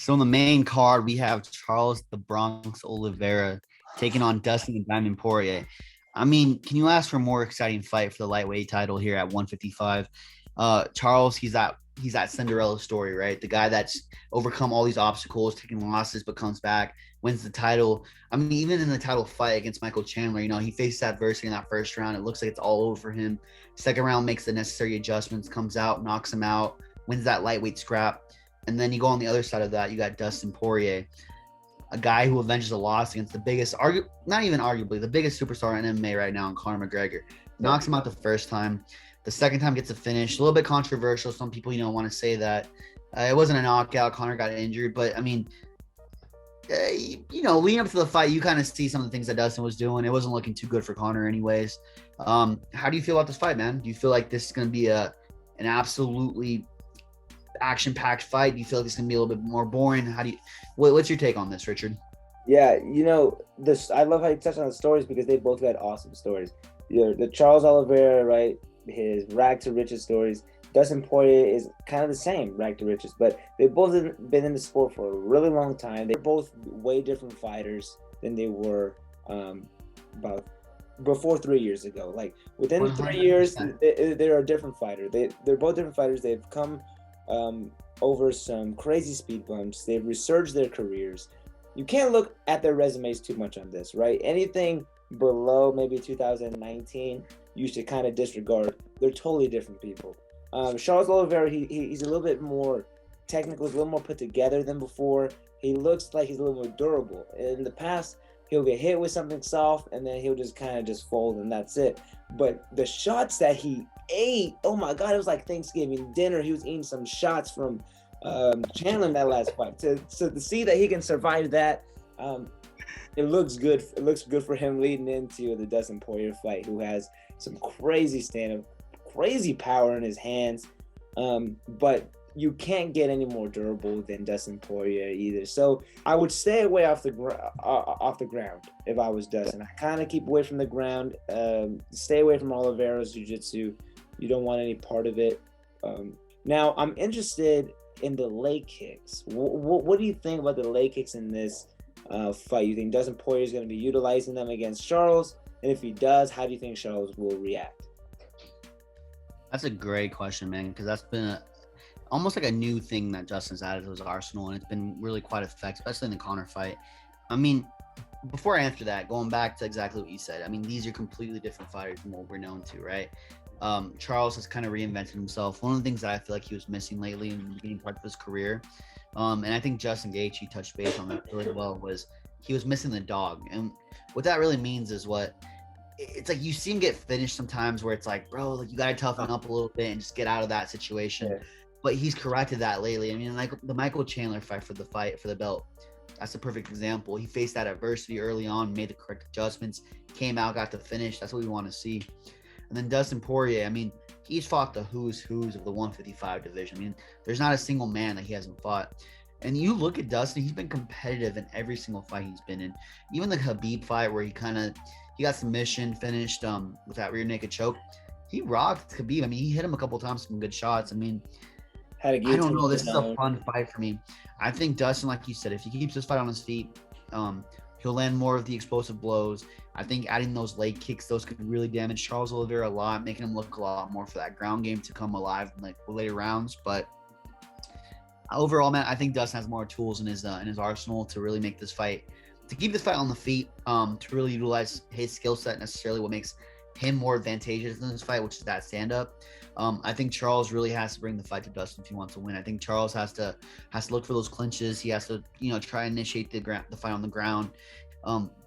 So on the main card, we have Charles the Bronx Oliveira taking on Dustin and Diamond Poirier. I mean, can you ask for a more exciting fight for the lightweight title here at 155? Charles, he's that Cinderella story, right? The guy that's overcome all these obstacles, taking losses, but comes back, wins the title. I mean, even in the title fight against Michael Chandler, he faced adversity in that first round. It looks like it's all over for him. Second round makes the necessary adjustments, comes out, knocks him out, wins that lightweight scrap. And then you go on the other side of that, you got Dustin Poirier, a guy who avenges a loss against the biggest, not even arguably, the biggest superstar in MMA right now, in Conor McGregor. Knocks him out the first time. The second time gets a finish. A little bit controversial. Some people, want to say that it wasn't a knockout. Conor got injured. But, I mean, leading up to the fight, you kind of see some of the things that Dustin was doing. It wasn't looking too good for Conor anyways. How do you feel about this fight, man? Do you feel like this is going to be an absolutely action-packed fight? Do you feel like it's gonna be a little bit more boring? What's your take on this, Richard? Yeah, this. I love how you touch on the stories because they both got awesome stories. The Charles Oliveira, right? His rag to riches stories. Dustin Poirier is kind of the same, rag to riches, but they've both been in the sport for a really long time. They're both way different fighters than they were about before 3 years ago. Like within 100%. 3 years, they're a different fighter. They're both different fighters. They've come over some crazy speed bumps. They've resurged their careers. You can't look at their resumes too much on this, right? Anything below maybe 2019, you should kind of disregard. They're totally different people. Charles Oliveira, he's a little bit more technical, he's a little more put together than before. He looks like he's a little more durable. In the past, he'll get hit with something soft and then he'll just kind of just fold and that's it. But the shots that he ate, oh my God, it was like Thanksgiving dinner. He was eating some shots from Chandler in that last fight. So to see that he can survive that, it looks good. It looks good for him leading into the Dustin Poirier fight, who has some crazy stand-up, crazy power in his hands. But you can't get any more durable than Dustin Poirier either. So I would stay away off the ground if I was Dustin. I kind of keep away from the ground. Stay away from Oliveira's jiu-jitsu. You don't want any part of it. Now I'm interested in the leg kicks. What do you think about the leg kicks in this fight? You think Dustin Poirier is going to be utilizing them against Charles? And if he does, how do you think Charles will react? That's a great question, man, because that's been almost like a new thing that Justin's added to his arsenal, and it's been really quite effective, especially in the Conor fight. I mean, before I answer that, going back to exactly what you said, I mean, these are completely different fighters from what we're known to, right? Charles has kind of reinvented himself. One of the things that I feel like he was missing lately in the beginning part of his career, and I think Justin Gaethje touched base on that really well, was he was missing the dog. And what that really means is it's like you see him get finished sometimes where it's like, bro, like you got to toughen up a little bit and just get out of that situation. Yeah. But he's corrected that lately. I mean, like the Michael Chandler fight for the belt, that's a perfect example. He faced that adversity early on, made the correct adjustments, came out, got the finish. That's what we want to see. And then Dustin Poirier, I mean, he's fought the who's of the 155 division. I mean, there's not a single man that he hasn't fought. And you look at Dustin, he's been competitive in every single fight he's been in. Even the Khabib fight where he got submission finished with that rear naked choke. He rocked Khabib. I mean, he hit him a couple times, some good shots. I mean, I don't know. This is a fun fight for me. I think Dustin, like you said, if he keeps this fight on his feet, he'll land more of the explosive blows. I think adding those leg kicks, those could really damage Charles Oliveira a lot, making him look a lot more for that ground game to come alive in like later rounds. But overall, man, I think Dustin has more tools in his arsenal to really make this fight, to keep this fight on the feet, to really utilize his skill set, necessarily what makes him more advantageous in this fight, which is that stand-up. I think Charles really has to bring the fight to Dustin if he wants to win. I think Charles has to look for those clinches. He has to, try and initiate the fight on the ground.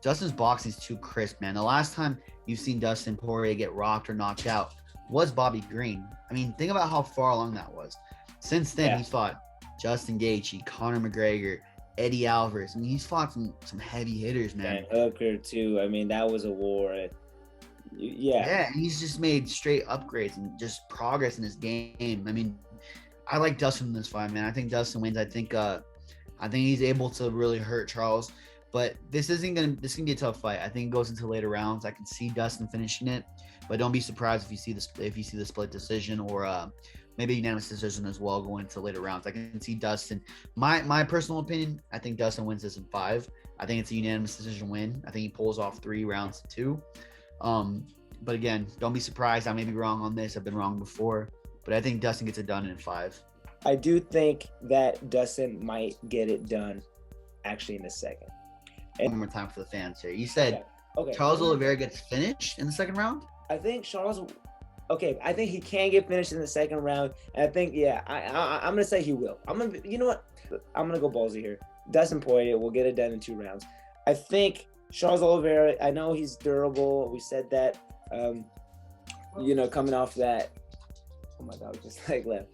Dustin's boxing is too crisp, man. The last time you've seen Dustin Poirier get rocked or knocked out was Bobby Green. I mean, think about how far along that was. Since then, he's fought Justin Gaethje, Conor McGregor, Eddie Alvarez. I mean, he's fought some heavy hitters, man. And Hooker too. I mean, that was a war. Yeah, he's just made straight upgrades and just progress in his game. I mean, I like Dustin in this fight, man. I think Dustin wins. I think he's able to really hurt Charles. But this is gonna be a tough fight. I think it goes into later rounds. I can see Dustin finishing it, but don't be surprised if you see the split decision or maybe a unanimous decision as well going into later rounds. I can see Dustin. My personal opinion, I think Dustin wins this in 5. I think it's a unanimous decision win. I think he pulls off 3 rounds to 2. But again, don't be surprised. I may be wrong on this. I've been wrong before, but I think Dustin gets it done in 5. I do think that Dustin might get it done actually in the second. One more time for the fans here. You said Okay. Charles Oliveira gets finished in the second round? I think I think he can get finished in the second round. And I think, I'm going to say he will. You know what? I'm going to go ballsy here. Dustin Poirier will get it done in 2 rounds. I think Charles Oliveira, I know he's durable. We said that, coming off that. Oh my God, we just left.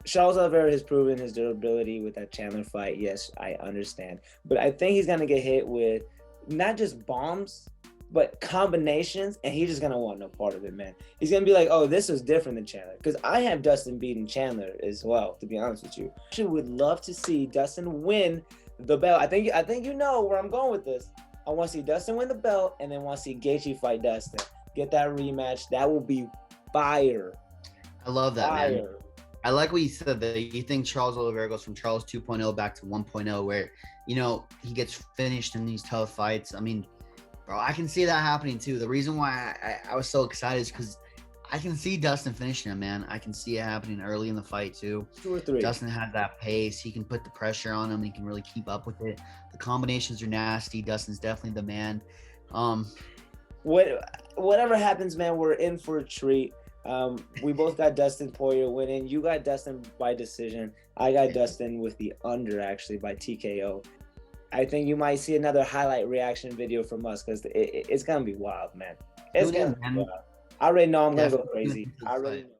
Charles Oliveira has proven his durability with that Chandler fight. Yes, I understand. But I think he's going to get hit with not just bombs, but combinations, and he's just going to want no part of it, man. He's going to be like, oh, this was different than Chandler. Because I have Dustin beating Chandler as well, to be honest with you. I would love to see Dustin win the belt. I think you know where I'm going with this. I want to see Dustin win the belt, and then want to see Gaethje fight Dustin. Get that rematch. That will be fire. I love that, fire. Man. I like what you said that you think Charles Oliveira goes from Charles 2.0 back to 1.0 where, he gets finished in these tough fights. I mean, bro, I can see that happening too. The reason why I was so excited is because I can see Dustin finishing him, man. I can see it happening early in the fight too. 2 or 3. Dustin has that pace. He can put the pressure on him. He can really keep up with it. The combinations are nasty. Dustin's definitely the man. Whatever happens, man, we're in for a treat. We both got Dustin Poirier winning. You got Dustin by decision. I got Dustin with the under, actually, by TKO. I think you might see another highlight reaction video from us because it's going to be wild, man. It's going to be wild. I already know I'm going to go crazy. I already know.